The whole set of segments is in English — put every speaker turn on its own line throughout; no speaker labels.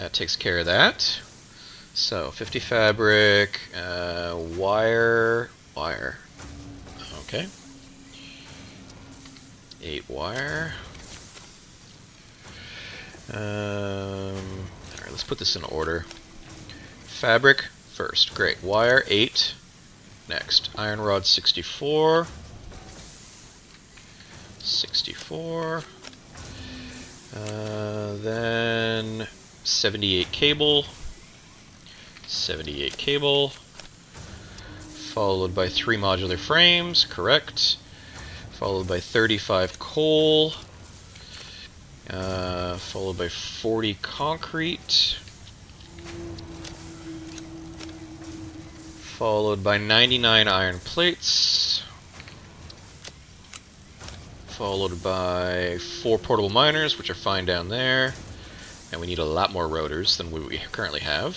That takes care of that. So 50 fabric, wire. Okay. 8 wire. Alright, let's put this in order. Fabric first. Great. Wire 8. Next. Iron rod 64. 64. Then 78 cable. 78 cable. Followed by 3 modular frames. Correct. Followed by 35 coal. Followed by 40 concrete. Followed by 99 iron plates. Followed by 4 portable miners, which are fine down there. And we need a lot more rotors than we currently have.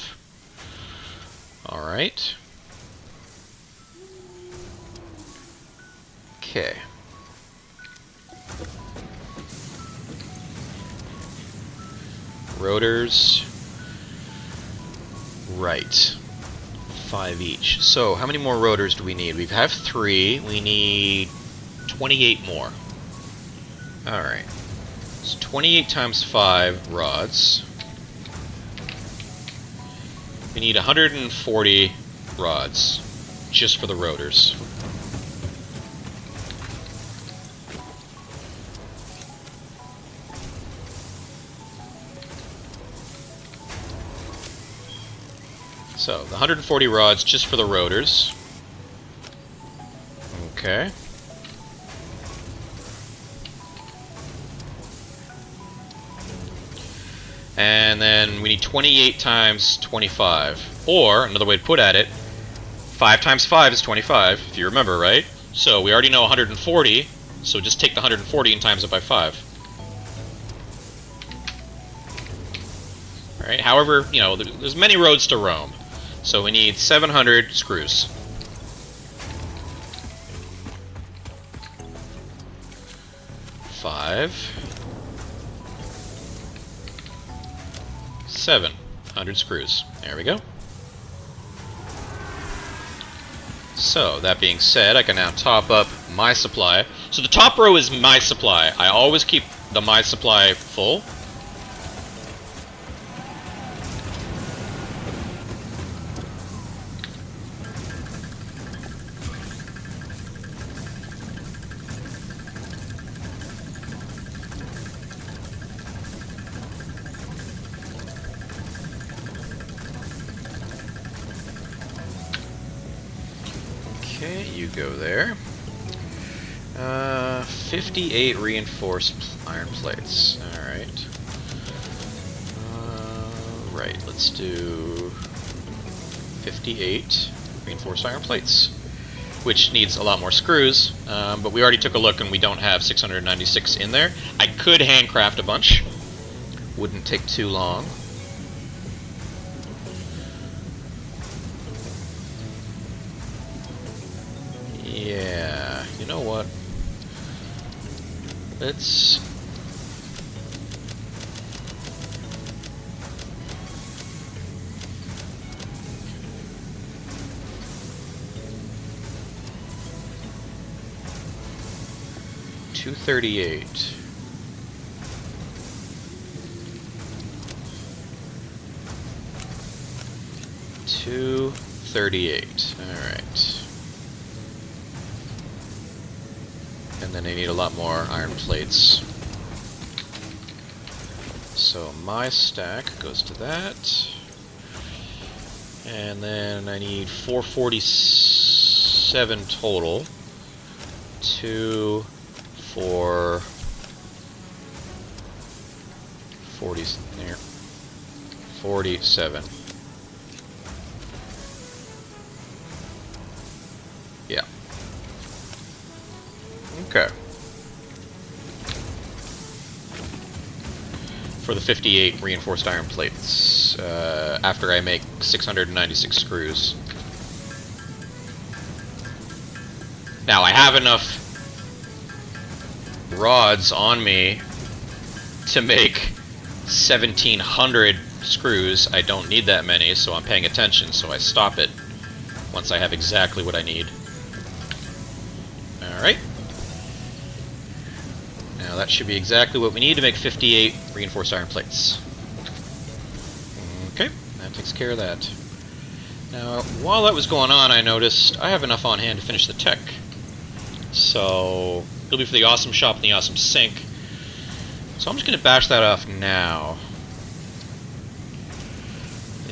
Alright. Okay. Rotors. Right. 5 each. So, how many more rotors do we need? We have 3. We need 28 more. Alright. So 28 times 5 rods. We need 140 rods just for the rotors. So, the 140 rods just for the rotors. Okay. And then we need 28 times 25. Or, another way to put at it, 5 times 5 is 25, if you remember, right? So we already know 140, so just take the 140 and times it by 5. Alright, however, you know, there's many roads to Rome. So we need 700 screws. Five. 700 screws. There we go. So, that being said, I can now top up my supply. So the top row is my supply. I always keep the my supply full. Okay, you go there. 58 reinforced iron plates. Alright. Right, let's do 58 reinforced iron plates, which needs a lot more screws, but we already took a look and we don't have 696 in there. I could handcraft a bunch. Wouldn't take too long. Yeah, you know what? Let's... $238. $238. Alright. And then I need a lot more iron plates. So my stack goes to that. And then I need 447 total. 2, 4, 40, there. 47. Yeah. Okay. For the 58 reinforced iron plates, after I make 696 screws. Now, I have enough rods on me to make 1,700 screws, I don't need that many, so I'm paying attention, so I stop it once I have exactly what I need. Alright. Now that should be exactly what we need to make 58 reinforced iron plates. Okay, that takes care of that. Now, while that was going on, I noticed I have enough on hand to finish the tech. So, it'll be for the awesome shop and the awesome sink. So I'm just going to bash that off now.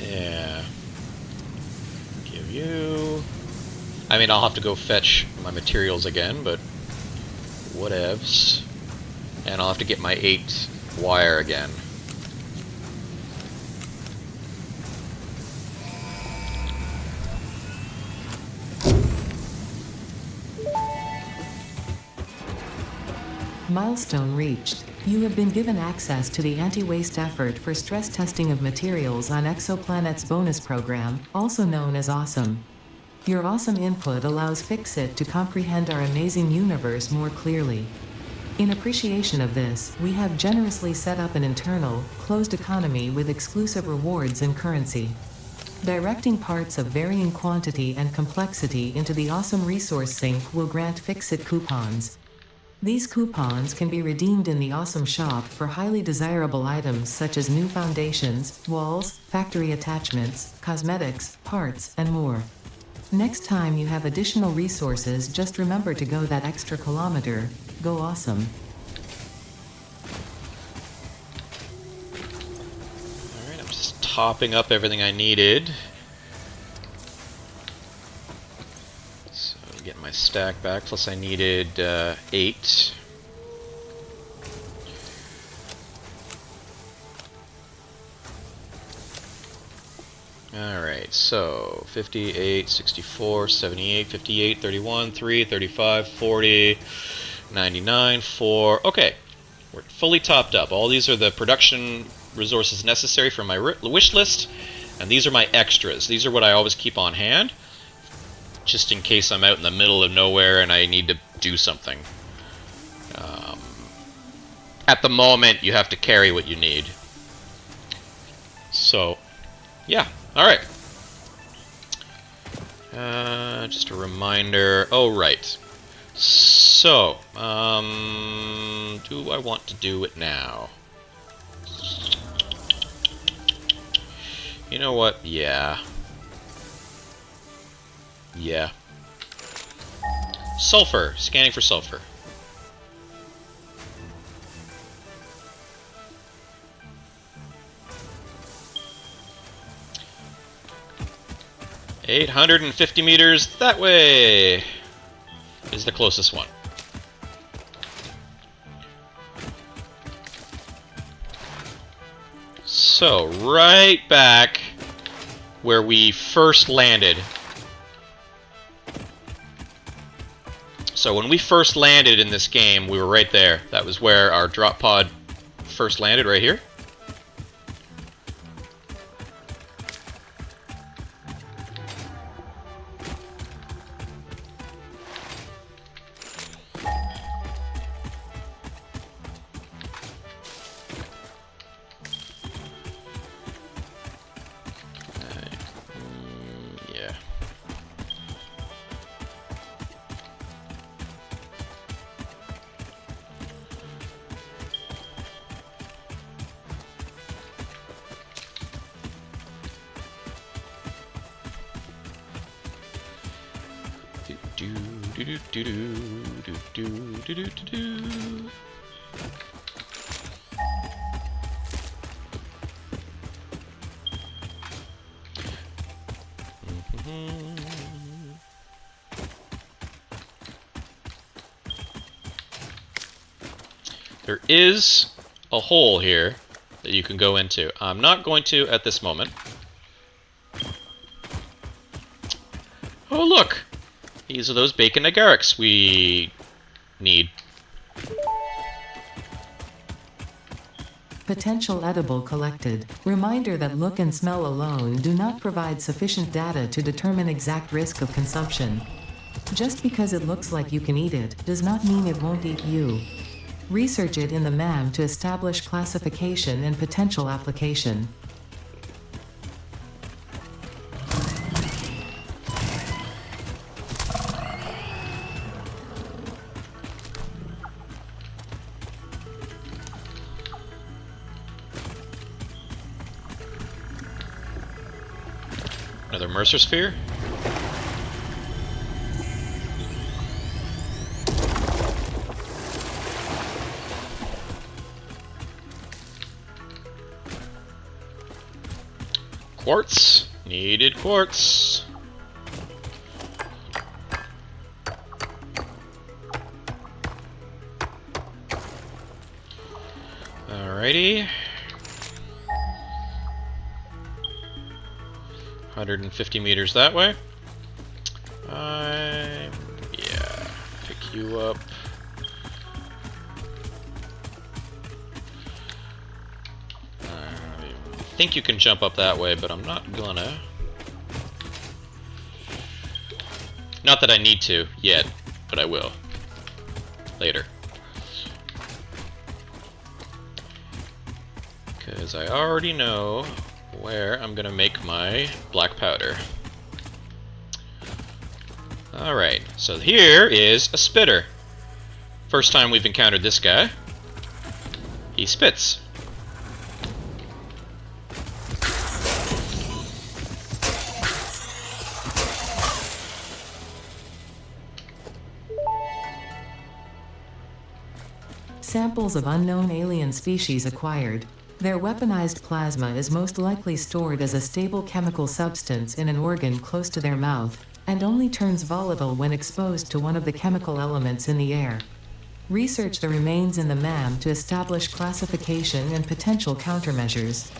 Yeah. Give you... I mean, I'll have to go fetch my materials again, but whatevs. And I'll have to get my 8 wire again.
Milestone reached. You have been given access to the anti-waste effort for stress testing of materials on Exoplanet's bonus program, also known as Awesome. Your awesome input allows Fixit to comprehend our amazing universe more clearly. In appreciation of this, we have generously set up an internal, closed economy with exclusive rewards and currency. Directing parts of varying quantity and complexity into the Awesome Resource Sink will grant Fixit coupons. These coupons can be redeemed in the Awesome Shop for highly desirable items such as new foundations, walls, factory attachments, cosmetics, parts, and more. Next time you have additional resources, just remember to go that extra kilometer. Go awesome.
Alright, I'm just topping up everything I needed. So, get my stack back, plus I needed 8. Alright, so 58, 64, 78, 58, 31, 3, 35, 40, 99, 4. Okay, we're fully topped up. All these are the production resources necessary for my wish list, and these are my extras. These are what I always keep on hand, just in case I'm out in the middle of nowhere and I need to do something. At the moment, you have to carry what you need. So, yeah. Alright. Just a reminder. Oh, right. So, do I want to do it now? You know what? Yeah. Yeah. Sulfur. Scanning for sulfur. $850 meters that way is the closest one. So, right back where we first landed. So when we first landed in this game, we were right there. That was where our drop pod first landed, right here. There is a hole here that you can go into. I'm not going to at this moment. Oh, look! These are those bacon agarics we need.
Potential edible collected. Reminder that look and smell alone do not provide sufficient data to determine exact risk of consumption. Just because it looks like you can eat it, does not mean it won't eat you. Research it in the MAM to establish classification and potential application.
Another Mercer Sphere. Quartz. Needed quartz. Alrighty. 150 meters that way. Yeah, pick you up. I think you can jump up that way, but I'm not gonna. Not that I need to yet, but I will. Later. Because I already know where I'm gonna make my black powder. Alright, so here is a spitter. First time we've encountered this guy. He spits.
Samples of unknown alien species acquired. Their weaponized plasma is most likely stored as a stable chemical substance in an organ close to their mouth, and only turns volatile when exposed to one of the chemical elements in the air. Research the remains in the MAM to establish classification and potential countermeasures.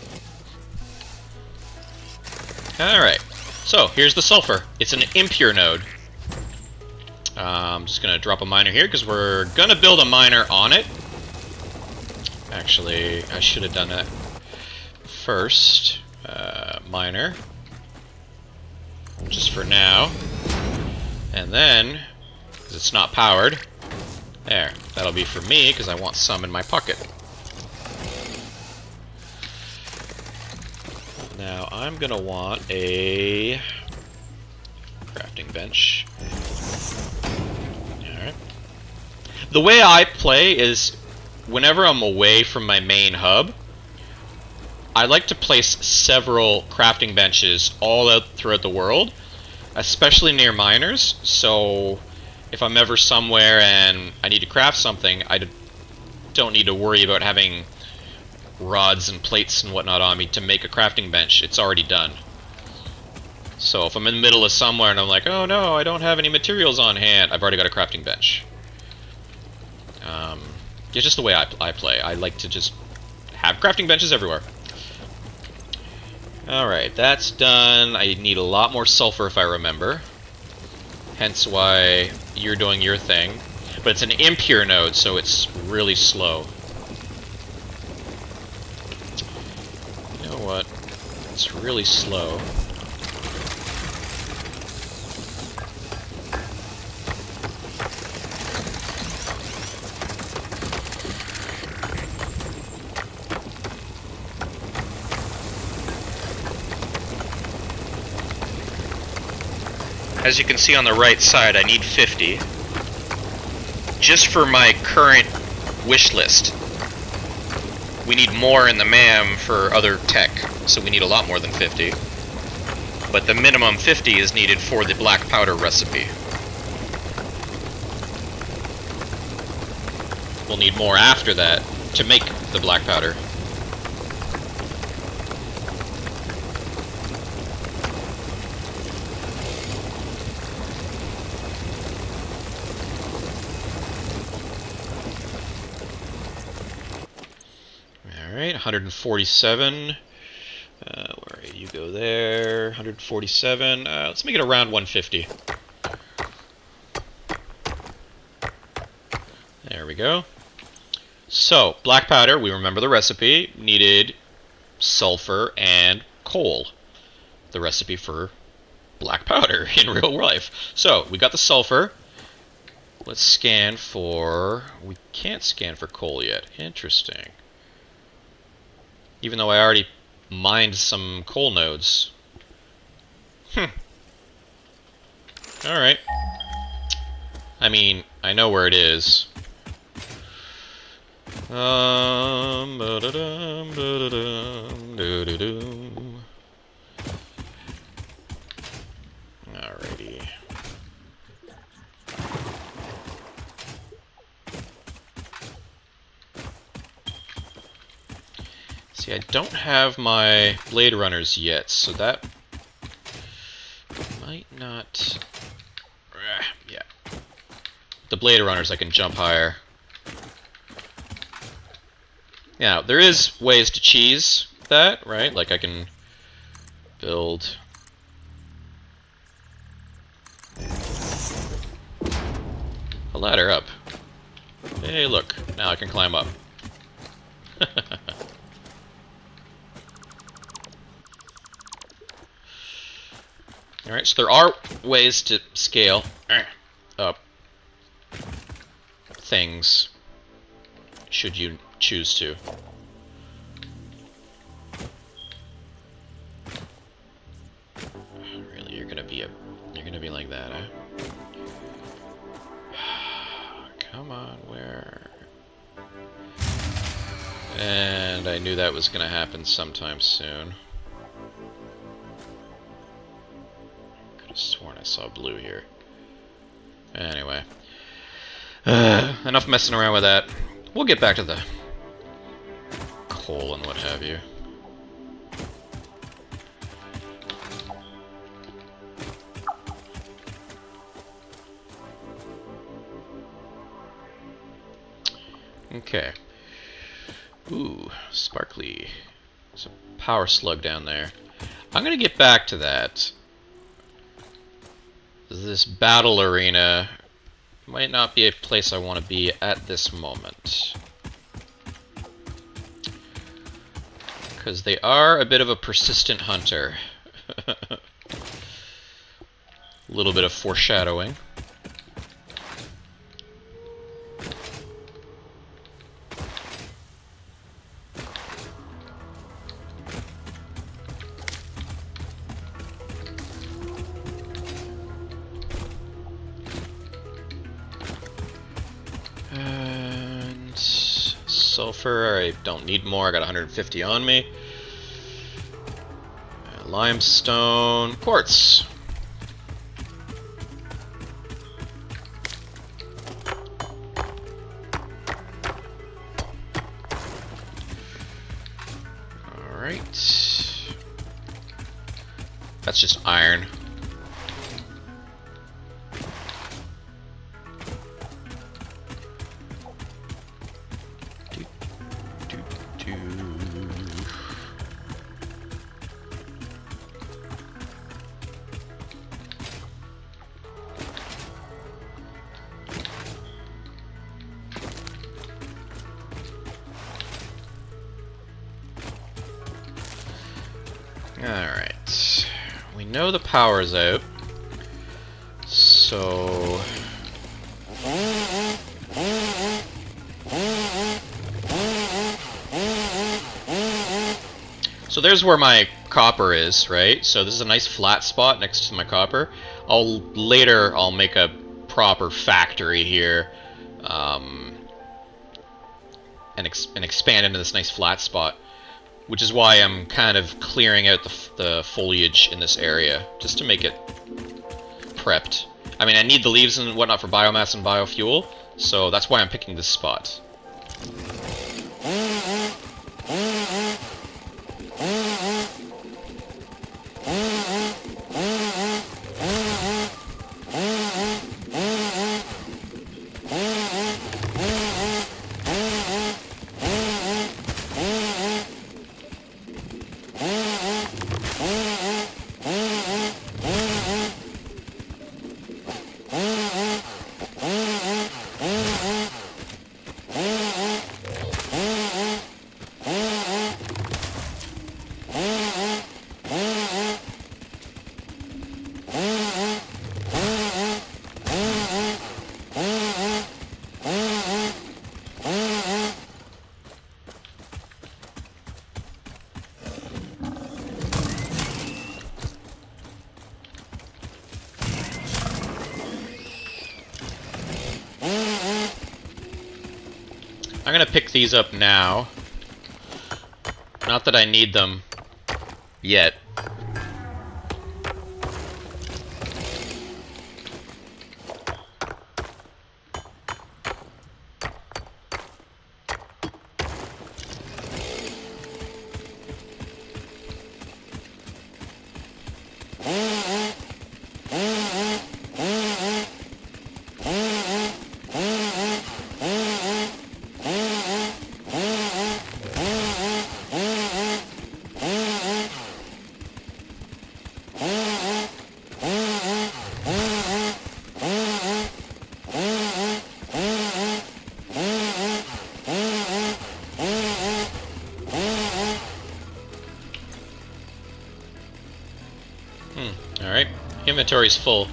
Alright, so here's the sulfur. It's an impure node. I'm just gonna drop a miner here because we're gonna build a miner on it. Actually, I should have done that first. Miner. Just for now. And then, because it's not powered, there. That'll be for me because I want some in my pocket. Now, I'm gonna want a crafting bench. Alright. The way I play is, whenever I'm away from my main hub, I like to place several crafting benches all out throughout the world, especially near miners, so if I'm ever somewhere and I need to craft something, I don't need to worry about having rods and plates and whatnot on me to make a crafting bench. It's already done. So if I'm in the middle of somewhere and I'm like, oh no, I don't have any materials on hand, I've already got a crafting bench. It's just the way I play. I like to just have crafting benches everywhere. Alright, that's done. I need a lot more sulfur if I remember. Hence why you're doing your thing. But it's an impure node, so it's really slow. You know what? It's really slow. As you can see on the right side, I need 50. Just for my current wish list. We need more in the MAM for other tech, so we need a lot more than 50. But the minimum 50 is needed for the black powder recipe. We'll need more after that to make the black powder. Alright, 147. Where you go there? 147. Let's make it around 150. There we go. So, black powder, we remember the recipe, needed sulfur and coal. The recipe for black powder in real life. So, we got the sulfur. Let's scan for... We can't scan for coal yet. Interesting. Even though I already mined some coal nodes. Alright. I mean, I know where it is. See, I don't have my Blade Runners yet, so that might not... yeah. The Blade Runners, I can jump higher. Now, there is ways to cheese that, right? Like, I can build... a ladder up. Hey, look. Now I can climb up. Alright, so there are ways to scale up things, should you choose to. Really, you're gonna be like that, huh? Come on, where? And I knew that was gonna happen sometime soon. Sworn I saw blue here. Anyway. Enough messing around with that. We'll get back to the coal and what have you. Okay. Ooh, sparkly. There's a power slug down there. I'm gonna get back to that. This battle arena might not be a place I want to be at this moment. Because they are a bit of a persistent hunter. A little bit of foreshadowing. And sulfur, I don't need more, I got 150 on me. Limestone, quartz. Alright. That's just iron. Alright. We know the power's out. So... So there's where my copper is, right? So this is a nice flat spot next to my copper. I'll make a proper factory here. And expand into this nice flat spot. Which is why I'm kind of clearing out the foliage in this area, just to make it prepped. I mean, I need the leaves and whatnot for biomass and biofuel, so that's why I'm picking this spot. I'm gonna pick these up now. Not that I need them yet. Alright. Inventory's full.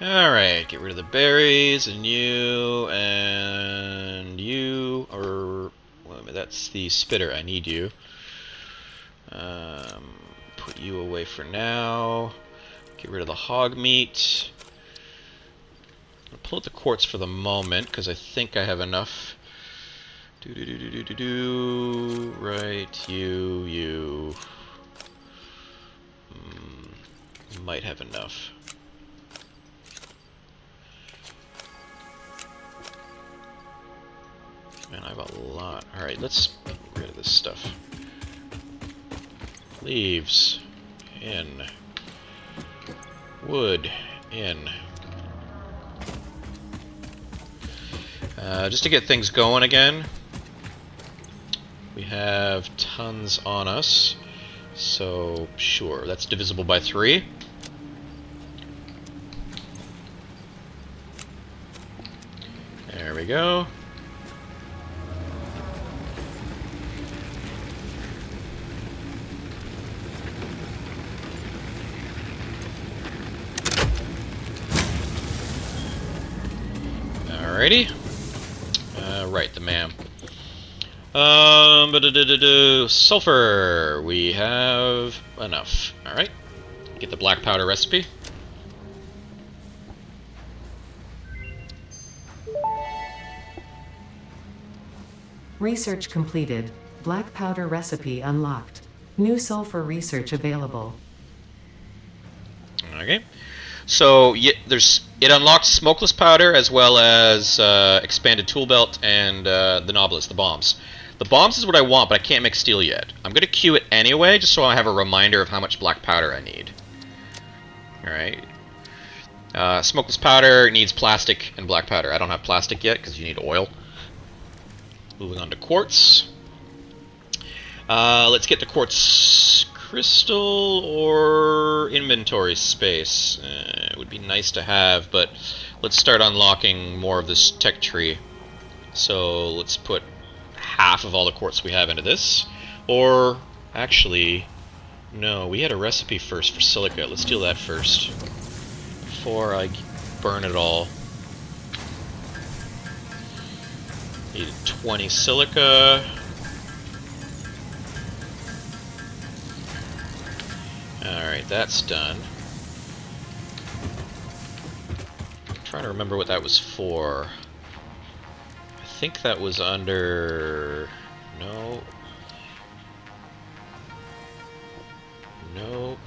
Alright, get rid of the berries, and you, or, well, that's the spitter, I need you. Put you away for now. Get rid of the hog meat. I'll pull out the quartz for the moment, because I think I have enough. Right, you. Might have enough. Man, I have a lot. Alright, let's get rid of this stuff. Leaves. In. Wood. In. Just to get things going again. We have tons on us. So, sure, that's divisible by 3. There we go. Alrighty. Right, the ma'am. Sulfur. We have enough. Alright. Get the black powder recipe.
Research completed. Black powder recipe unlocked. New sulfur research available.
Okay. So it unlocks smokeless powder as well as expanded tool belt and the Nautilus, the bombs. The bombs is what I want, but I can't make steel yet. I'm going to queue it anyway, just so I have a reminder of how much black powder I need. Alright. Smokeless powder needs plastic and black powder. I don't have plastic yet, because you need oil. Moving on to quartz. Let's get the quartz crystal or inventory space. It would be nice to have, but let's start unlocking more of this tech tree. So let's put half of all the quartz we have into this. Or, actually, no, we had a recipe first for silica. Let's do that first before I burn it all. Needed 20 silica. Alright, that's done. I'm trying to remember what that was for. I think that was under... No. Nope.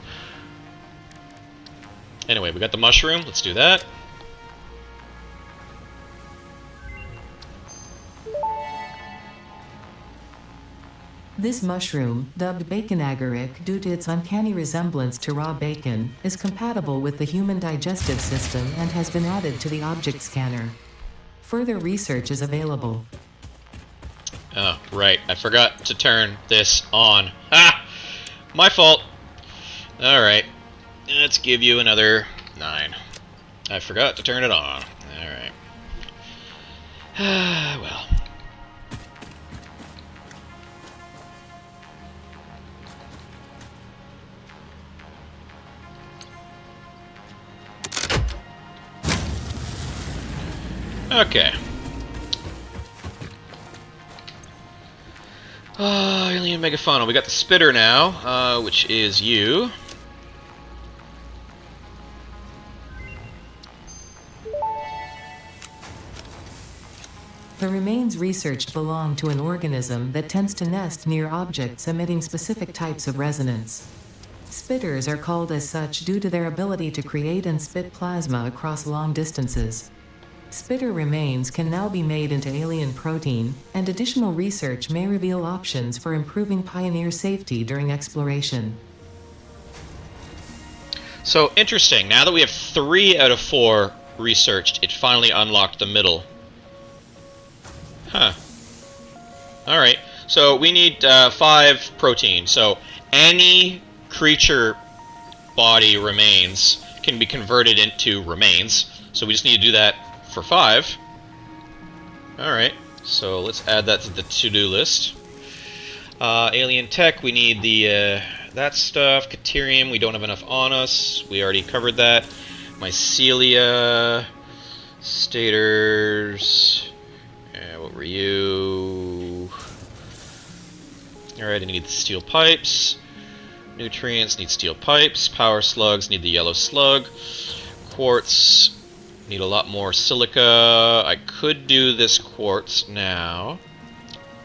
Anyway, we got the mushroom. Let's do that.
This mushroom, dubbed bacon agaric due to its uncanny resemblance to raw bacon, is compatible with the human digestive system and has been added to the object scanner. Further research is available.
Oh, right. I forgot to turn this on. Ha! My fault. Alright. Let's give you another 9. I forgot to turn it on. Alright. Well. Okay. Alien Megafauna. We got the spitter now, which is you.
The remains researched belong to an organism that tends to nest near objects emitting specific types of resonance. Spitters are called as such due to their ability to create and spit plasma across long distances. Spitter remains can now be made into alien protein, and additional research may reveal options for improving Pioneer safety during exploration.
So, interesting. Now that we have 3 out of 4 researched, it finally unlocked the middle. Huh. Alright, so we need 5 protein. So any creature body remains can be converted into remains. So we just need to do that for 5. Alright, so let's add that to the to-do list. Alien tech, we need the that stuff. Caterium, we don't have enough on us. We already covered that. Mycelia, stators. What were you? Alright, I need the steel pipes. Nutrients need steel pipes. Power slugs need the yellow slug. Quartz need a lot more silica. I could do this quartz now.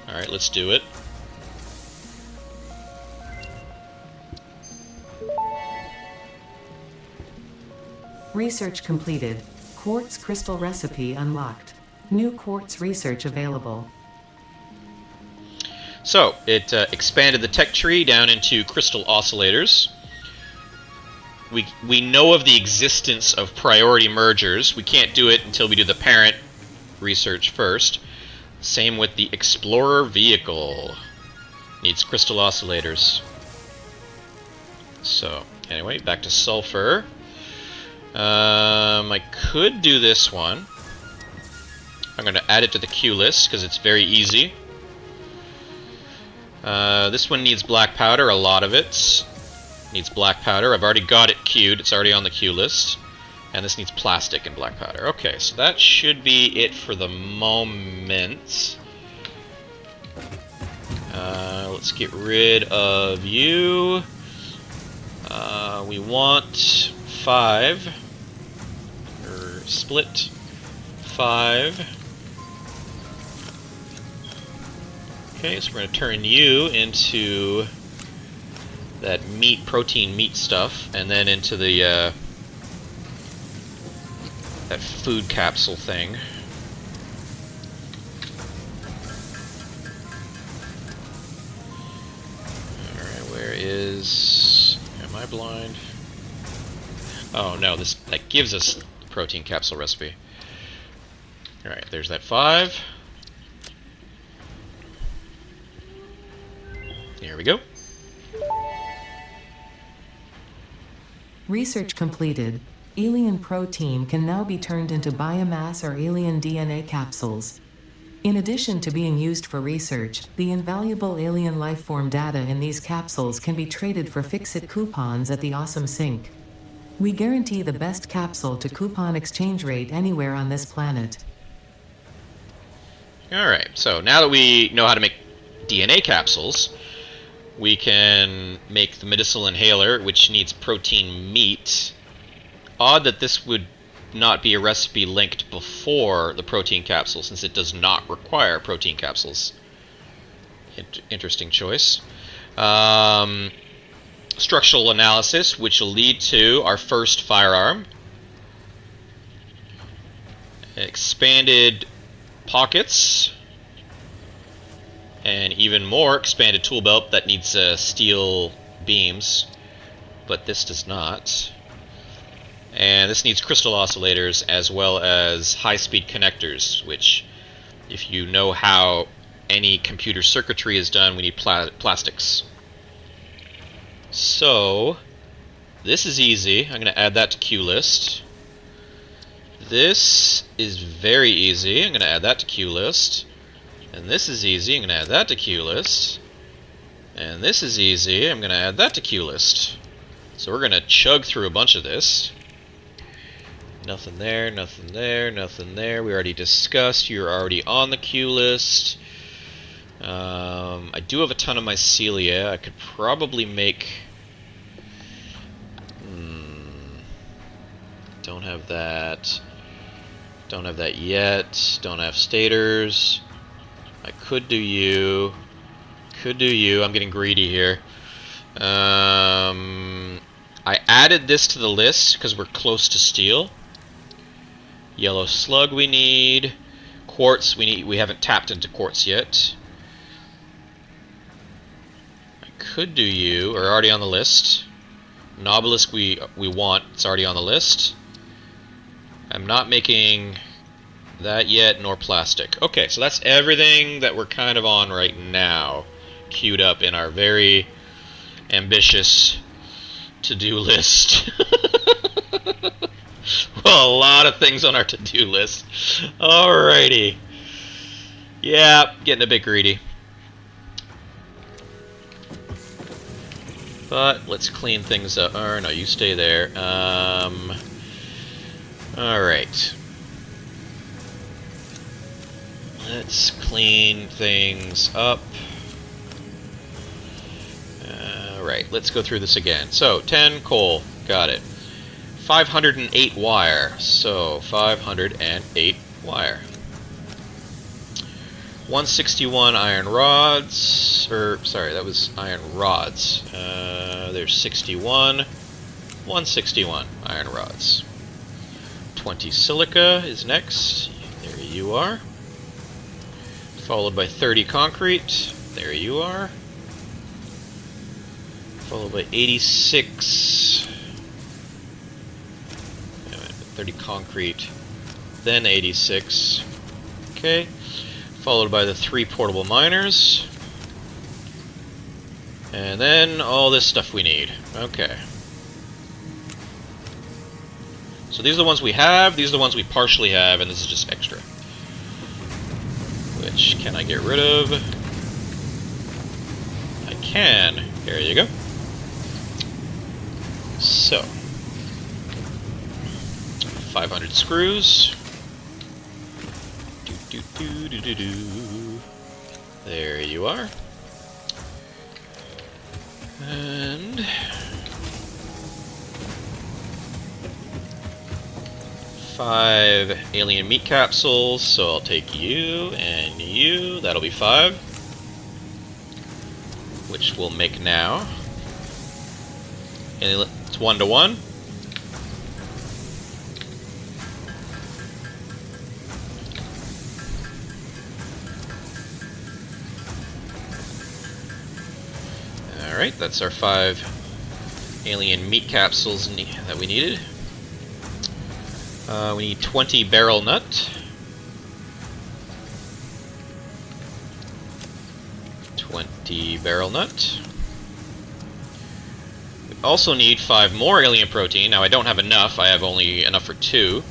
Alright, let's do it.
Research completed. Quartz crystal recipe unlocked. New quartz research available.
So, it expanded the tech tree down into crystal oscillators. We know of the existence of priority mergers. We can't do it until we do the parent research first. Same with the Explorer vehicle. Needs crystal oscillators. So, anyway, back to sulfur. I could do this one. I'm going to add it to the queue list because it's very easy. This one needs black powder, a lot of it. Needs black powder. I've already got it queued. It's already on the queue list. And this needs plastic and black powder. Okay, so that should be it for the moment. Let's get rid of you. We want 5. Or split 5. Okay, so we're going to turn you into that protein meat stuff, and then into the that food capsule thing. Alright, where is... Am I blind? Oh no, that gives us the protein capsule recipe. Alright, there's that 5. There we go.
Research completed. Alien protein can now be turned into biomass or alien DNA capsules. In addition to being used for research, the invaluable alien lifeform data in these capsules can be traded for fix-it coupons at the Awesome Sink. We guarantee the best capsule to coupon exchange rate anywhere on this planet.
Alright, so now that we know how to make DNA capsules, we can make the medicinal inhaler, which needs protein meat. Odd that this would not be a recipe linked before the protein capsule, since it does not require protein capsules. Interesting choice. Structural analysis, which will lead to our first firearm. Expanded pockets. And even more expanded tool belt that needs steel beams, but this does not. And this needs crystal oscillators as well as high-speed connectors, which, if you know how any computer circuitry is done, we need plastics. So, this is easy. I'm going to add that to queue list. This is very easy. I'm going to add that to queue list. And this is easy, I'm going to add that to queue list. And this is easy, I'm going to add that to queue list. So we're going to chug through a bunch of this. Nothing there, nothing there, nothing there. We already discussed, you're already on the queue list. I do have a ton of mycelia. I could probably make... Don't have that. Don't have that yet. Don't have stators. I could do you. Could do you. I'm getting greedy here. I added this to the list because we're close to steel. Yellow slug we need. Quartz we need. We haven't tapped into quartz yet. I could do you. Or already on the list. Nobelisk we want. It's already on the list. I'm not making that yet, nor plastic. Okay, so that's everything that we're kind of on right now, queued up in our very ambitious to-do list. Well, a lot of things on our to-do list. Alrighty. Yeah, getting a bit greedy. But let's clean things up. Or no, you stay there. Alright. Let's clean things up. Alright, let's go through this again. So, 10 coal. Got it. 508 wire. So, 508 wire. 161 iron rods. Sorry, that was iron rods. There's 61. 161 iron rods. 20 silica is next. There you are. Followed by 30 concrete. There you are. Followed by 86. 30 concrete. Then 86. Okay. Followed by the 3 portable miners. And then all this stuff we need. Okay. So these are the ones we have, these are the ones we partially have, and this is just extra. Which can I get rid of? I can. There you go. So. 500 screws. There you are. And 5 alien meat capsules, so I'll take you and you. That'll be 5. Which we'll make now. And it's 1-to-1. Alright, that's our 5 alien meat capsules that we needed. We need 20 barrel nut. 20 barrel nut. We also need 5 more alien protein. Now I don't have enough, I have only enough for 2.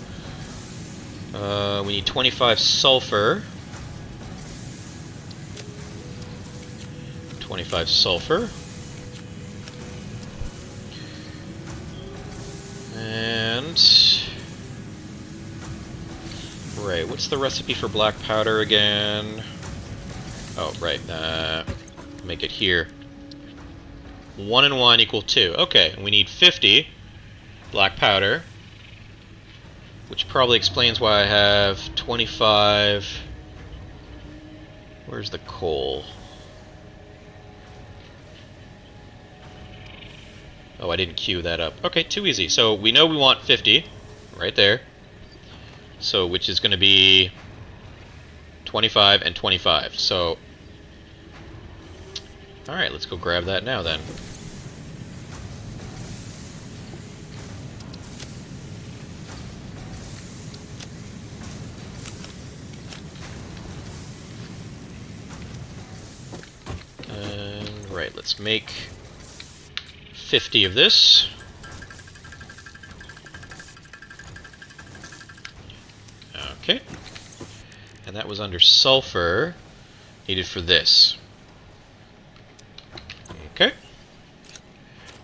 We need 25 sulfur. 25 sulfur. And right, what's the recipe for black powder again? Oh, right, make it here. 1 and 1 equal 2. Okay, we need 50 black powder, which probably explains why I have 25. Where's the coal? Oh, I didn't queue that up. Okay, too easy. So we know we want 50, right there. So, which is going to be 25 and 25. So, alright, let's go grab that now then. And, right, let's make 50 of this. Okay. And that was under sulfur, needed for this. Okay.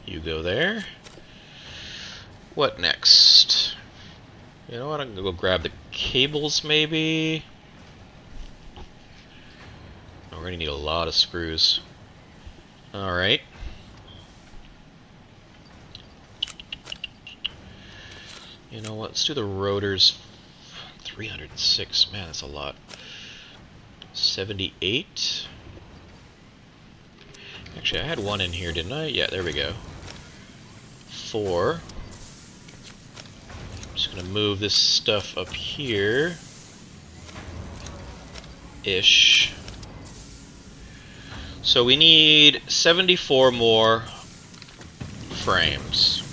You go there. What next? You know what, I'm gonna go grab the cables maybe. Oh, we're gonna need a lot of screws. Alright. You know what, let's do the rotors. 306, man, that's a lot. 78. Actually, I had one in here, didn't I? Yeah, there we go. 4. I'm just gonna move this stuff up here. Ish. So we need 74 more frames.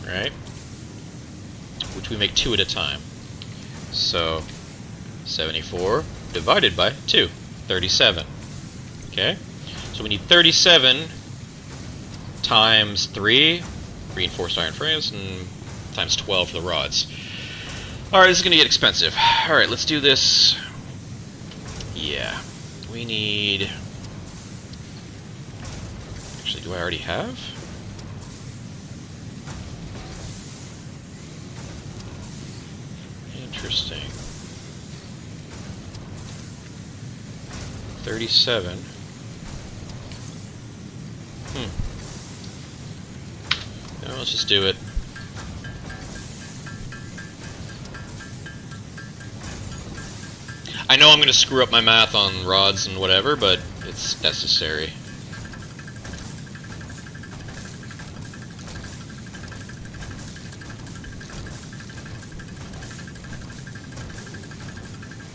Right? Which we make 2 at a time. So 74 divided by 2, 37. Okay? So we need 37 times 3 reinforced iron frames and times 12 for the rods. Alright, this is going to get expensive. Alright, let's do this. Yeah. We need... Actually, do I already have? Interesting. 37. No, let's just do it. I know I'm going to screw up my math on rods and whatever, but it's necessary.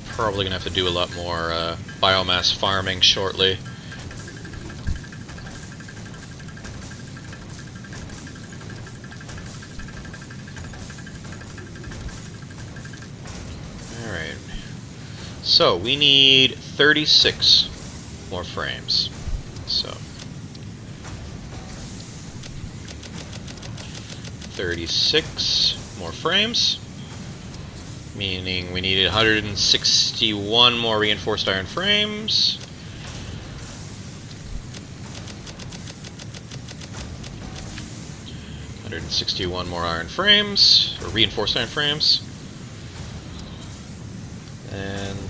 Probably going to have to do a lot more biomass farming shortly. Alright. So, we need 36 more frames. So, 36 more frames. Meaning we needed 161 more reinforced iron frames. $161 more iron frames, or reinforced iron frames. And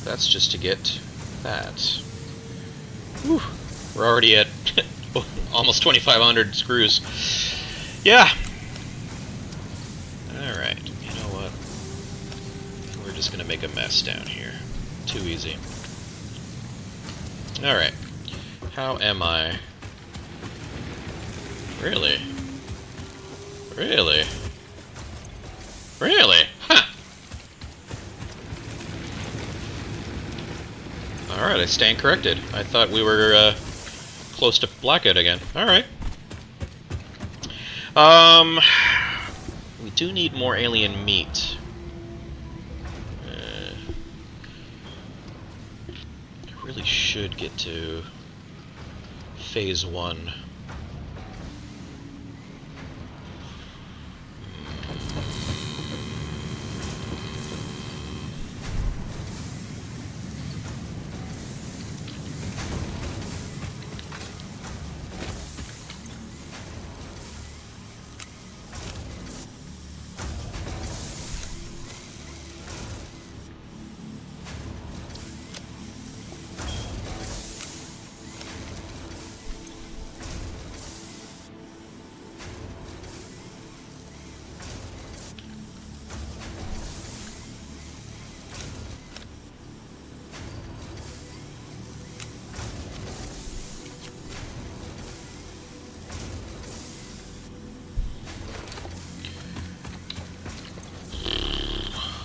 that's just to get that. Whew. We're already at almost 2,500 screws. Yeah. Alright, you know what? We're just gonna make a mess down here. Too easy. Alright. How am I? Really? Really? Really? Huh! Alright, I stand corrected. I thought we were close to blackout again. Alright. We do need more alien meat. I really should get to phase 1.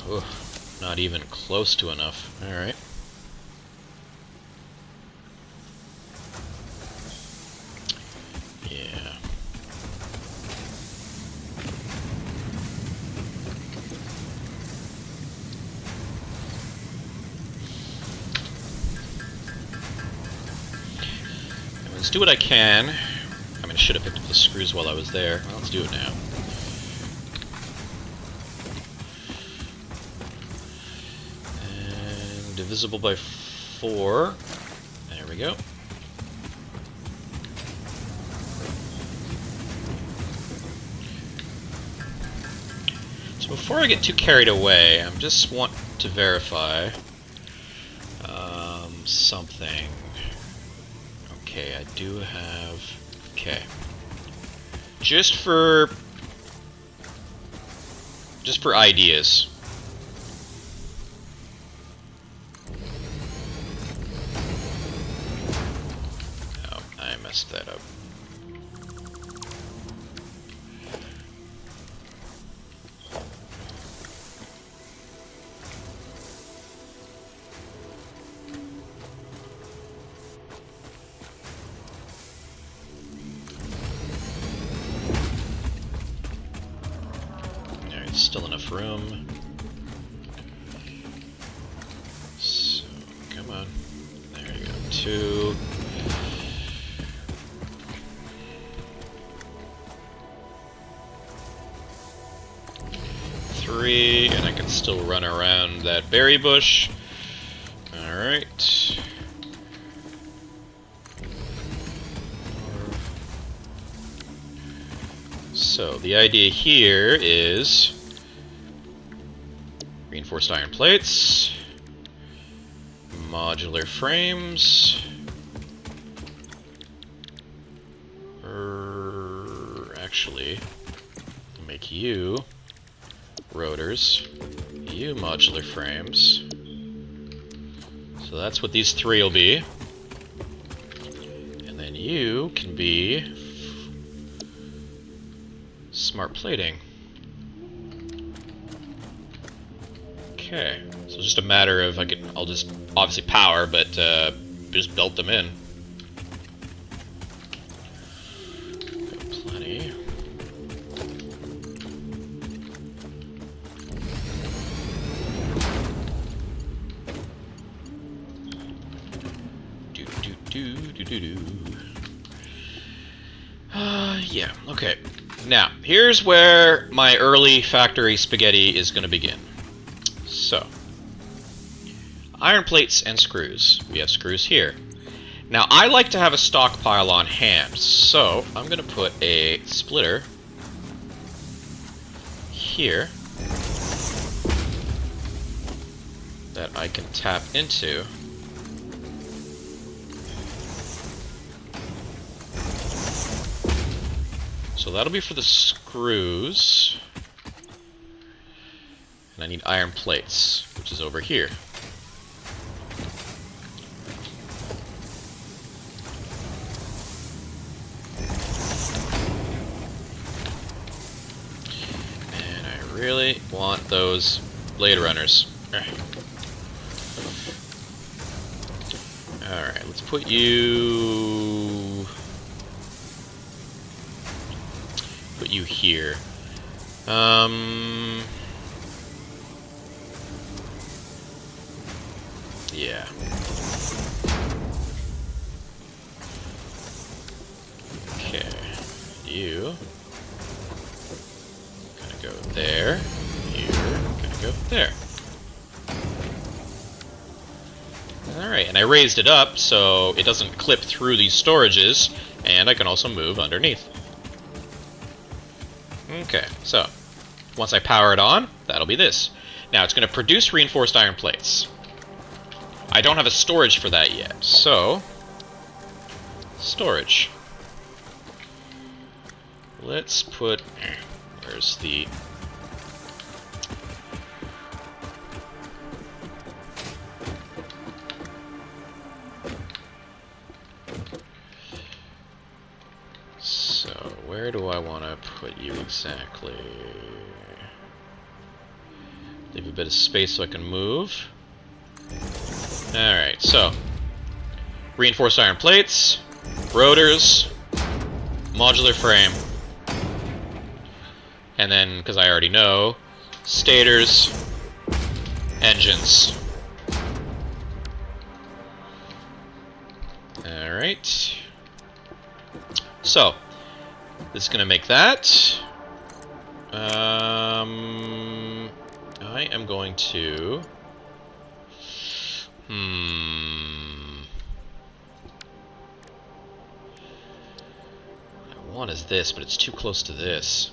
Ugh, not even close to enough. Alright. Yeah. Let's do what I can. I mean, I should have picked up the screws while I was there. Well, let's do it now. Divisible by 4. There we go. So before I get too carried away, I just want to verify something. Okay, I do have... Okay. Just for ideas. That up. Alright, still enough room. 2. 3, and I can still run around that berry bush. Alright. So, the idea here is reinforced iron plates, modular frames, actually, make you rotors, you modular frames. So that's what these 3 will be. And then you can be smart plating. Okay, so it's just a matter of I'll just obviously power, but just belt them in. Got plenty. Yeah, okay. Now, here's where my early factory spaghetti is going to begin. So, iron plates and screws. We have screws here. Now, I like to have a stockpile on hand, so I'm going to put a splitter here that I can tap into. So that'll be for the screws. And I need iron plates, which is over here. And I really want those blade runners. Alright, let's put you here. Yeah. Okay. You gonna go there. You're gonna go there. Alright, and I raised it up so it doesn't clip through these storages, and I can also move underneath. Okay, so once I power it on, that'll be this. Now it's going to produce reinforced iron plates. I don't have a storage for that yet, so storage. Let's put, where's the, so where do I want to put you exactly? Leave a bit of space so I can move. Alright, so reinforced iron plates, rotors, modular frame, and then, because I already know, stators, engines. Alright. So, this is going to make that. I am going to... One is this, but it's too close to this.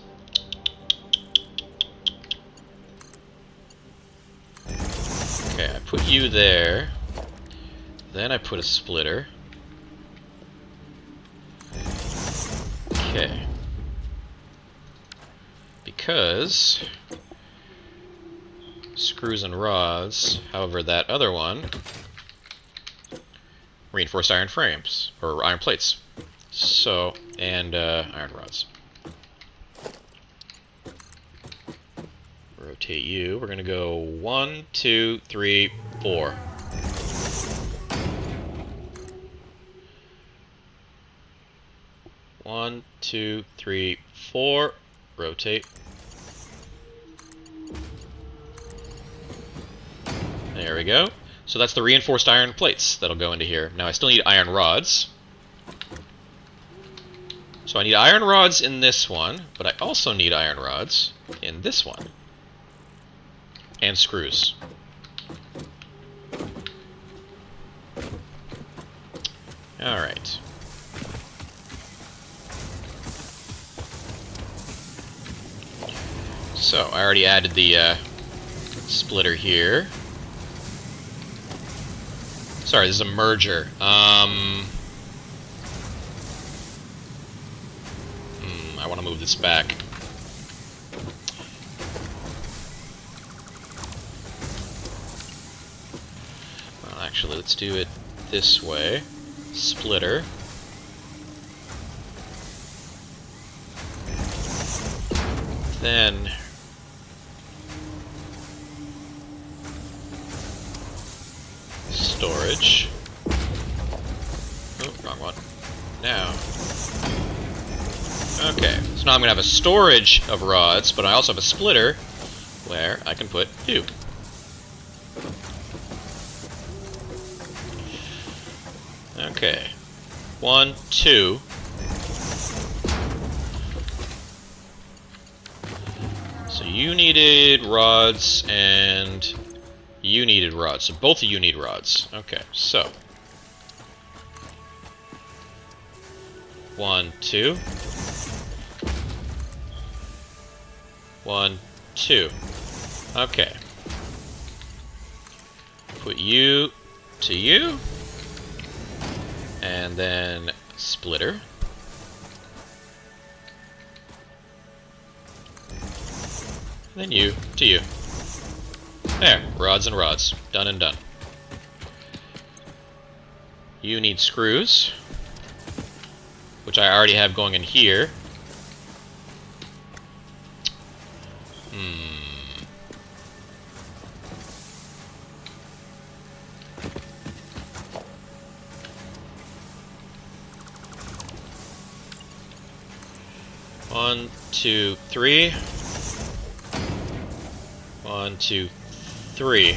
Okay, I put you there. Then I put a splitter. Okay. Because screws and rods, however that other one, reinforced iron frames, or iron plates. So, and iron rods. Rotate you. We're gonna go 1, 2, 3, 4. One, 2, 3, 4. Rotate. There we go. So that's the reinforced iron plates that'll go into here. Now I still need iron rods. So I need iron rods in this one, but I also need iron rods in this one. And screws. Alright. So, I already added the splitter here. Sorry, this is a merger. I want to move this back. Well, actually, let's do it this way. Splitter. Then storage. Oh, wrong one. Now. Okay, so now I'm going to have a storage of rods, but I also have a splitter where I can put two. Okay. 1, 2. So you needed rods and you needed rods. So both of you need rods. Okay, so 1, 2. 1, 2. Okay. Put you to you. And then splitter. And then you to you. There, rods and rods. Done and done. You need screws, which I already have going in here. One, 2, 3. 1, 2, 3.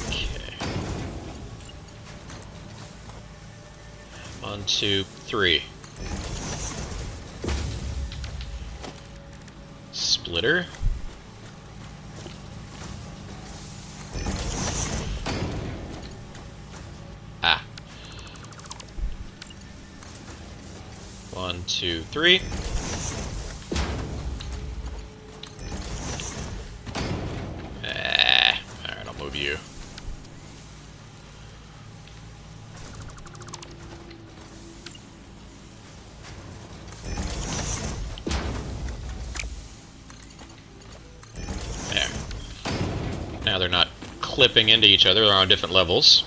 Okay. 1, 2, 3. Splitter. Ah. 1, 2, 3. Alright, I'll move you. There. Now they're not clipping into each other, they're on different levels.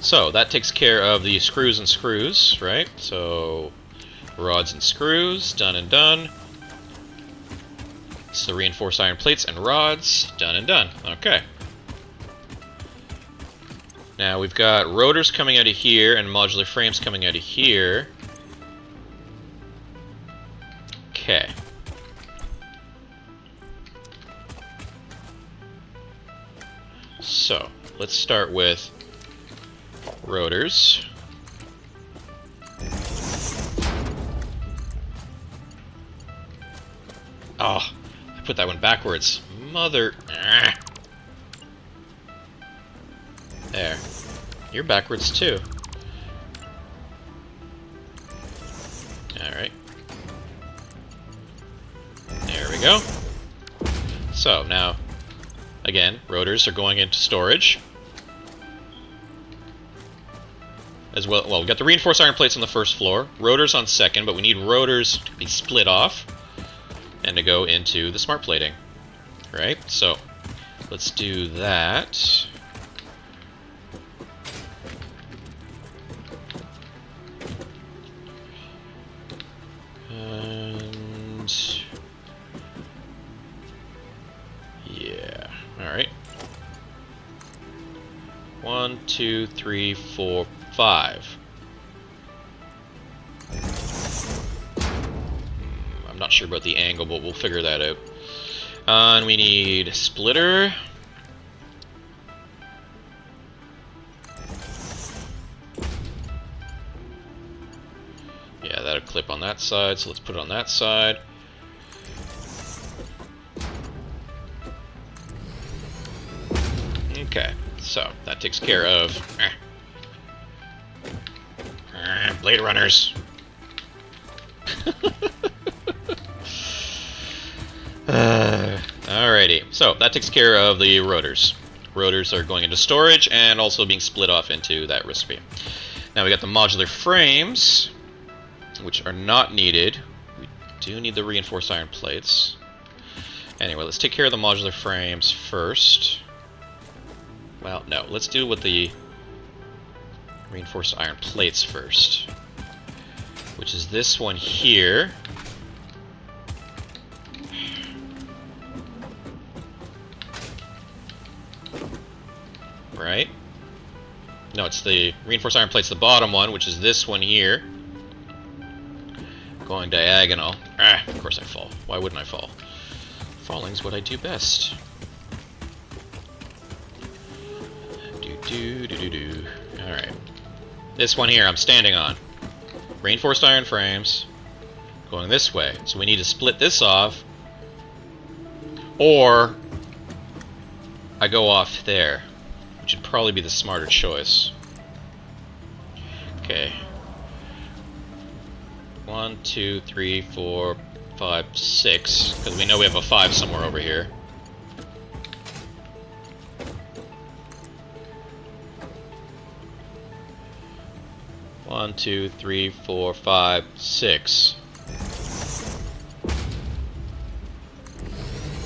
So, that takes care of the screws and screws, right? So, rods and screws, done and done. It's the reinforced iron plates and rods, done and done. Okay. Now we've got rotors coming out of here and modular frames coming out of here. Okay. So, let's start with rotors. Oh, I put that one backwards. Mother... Ah. There. You're backwards too. Alright. There we go. So, now, again, rotors are going into storage. As well, we've got the reinforced iron plates on the first floor, rotors on second, but we need rotors to be split off and to go into the smart plating. Right? So, let's do that. And... yeah. Alright. 1, 2, 3, 4, 5. I'm not sure about the angle, but we'll figure that out. And we need splitter. clip on that side, so let's put it on that side. Okay, so that takes care of Blade Runners. Alrighty, so that takes care of the rotors. Rotors are going into storage and also being split off into that recipe. Now we got the modular frames, which are not needed. We do need the reinforced iron plates. Anyway, let's take care of the modular frames first. Well, no, let's do with the reinforced iron plates first, which is this one here. Right? No, it's the reinforced iron plates, the bottom one, which is this one here. Going diagonal. Ah, of course I fall. Why wouldn't I fall? Falling's what I do best. Alright. This one here I'm standing on. Reinforced iron frames. Going this way. So we need to split this off. Or I go off there. Which would probably be the smarter choice. Okay. 1, 2, 3, 4, 5, 6. Because we know we have a 5 somewhere over here. One, 2, 3, 4, 5, 6.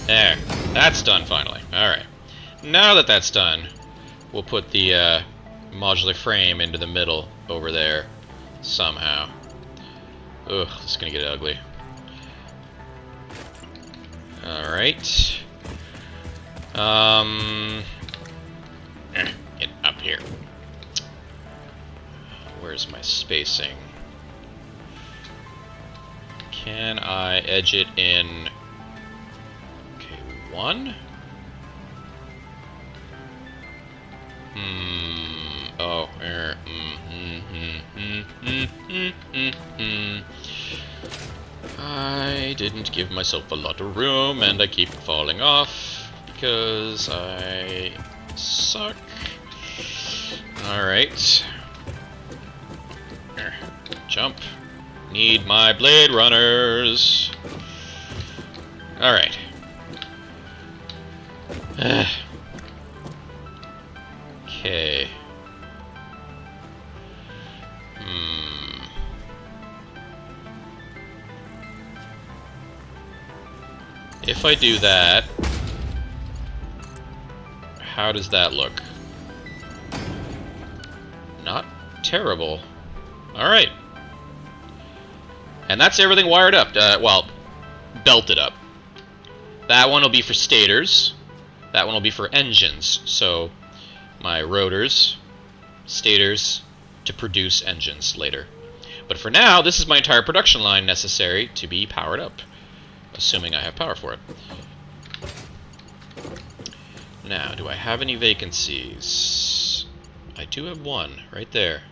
There. That's done finally. Alright. Now that that's done, we'll put the modular frame into the middle over there somehow. Ugh, this is gonna get ugly. Alright. Get up here. Where's my spacing? Can I edge it in? Okay, 1? Oh, I didn't give myself a lot of room, and I keep falling off because I suck. Alright. Jump. Need my Blade Runners. Alright. Okay. If I do that, how does that look? Not terrible. Alright. And that's everything wired up. Well, belted up. That one will be for stators. That one will be for engines. So, my rotors, stators, to produce engines later. But for now, this is my entire production line necessary to be powered up. Assuming I have power for it. Now, do I have any vacancies? I do have one, right there.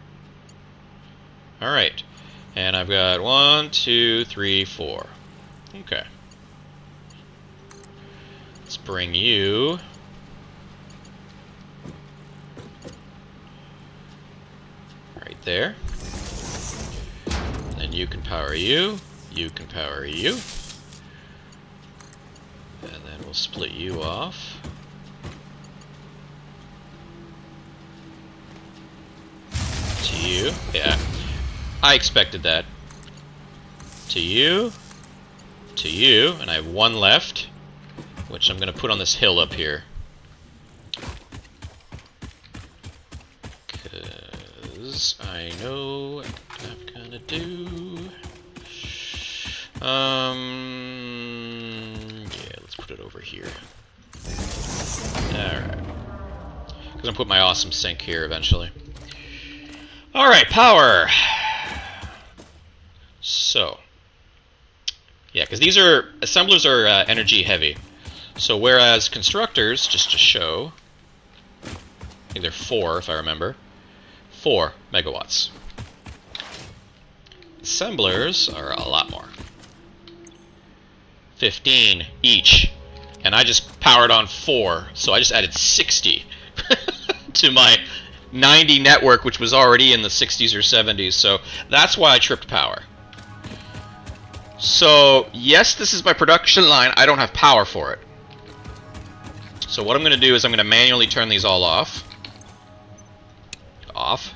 Alright. And I've got 1, 2, 3, 4. Okay. Let's bring you... right there. And then you can power you. You can power you. And then we'll split you off. To you. Yeah. I expected that. To you. To you. And I have one left, which I'm going to put on this hill up here. Because I know what I'm going to do. Yeah, let's put it over here. Alright. Because I'm going to put my awesome sink here eventually. Alright, power! So. Yeah, because these are... assemblers are energy heavy. So whereas constructors, just to show... I think they're 4, if I remember. 4 megawatts. assemblers are a lot more. 15 each. And I just powered on 4, so I just added 60 to my 90 network, which was already in the 60s or 70s, so that's why I tripped power. So, yes, this is my production line. I don't have power for it. So what I'm going to do is I'm going to manually turn these all off. Off.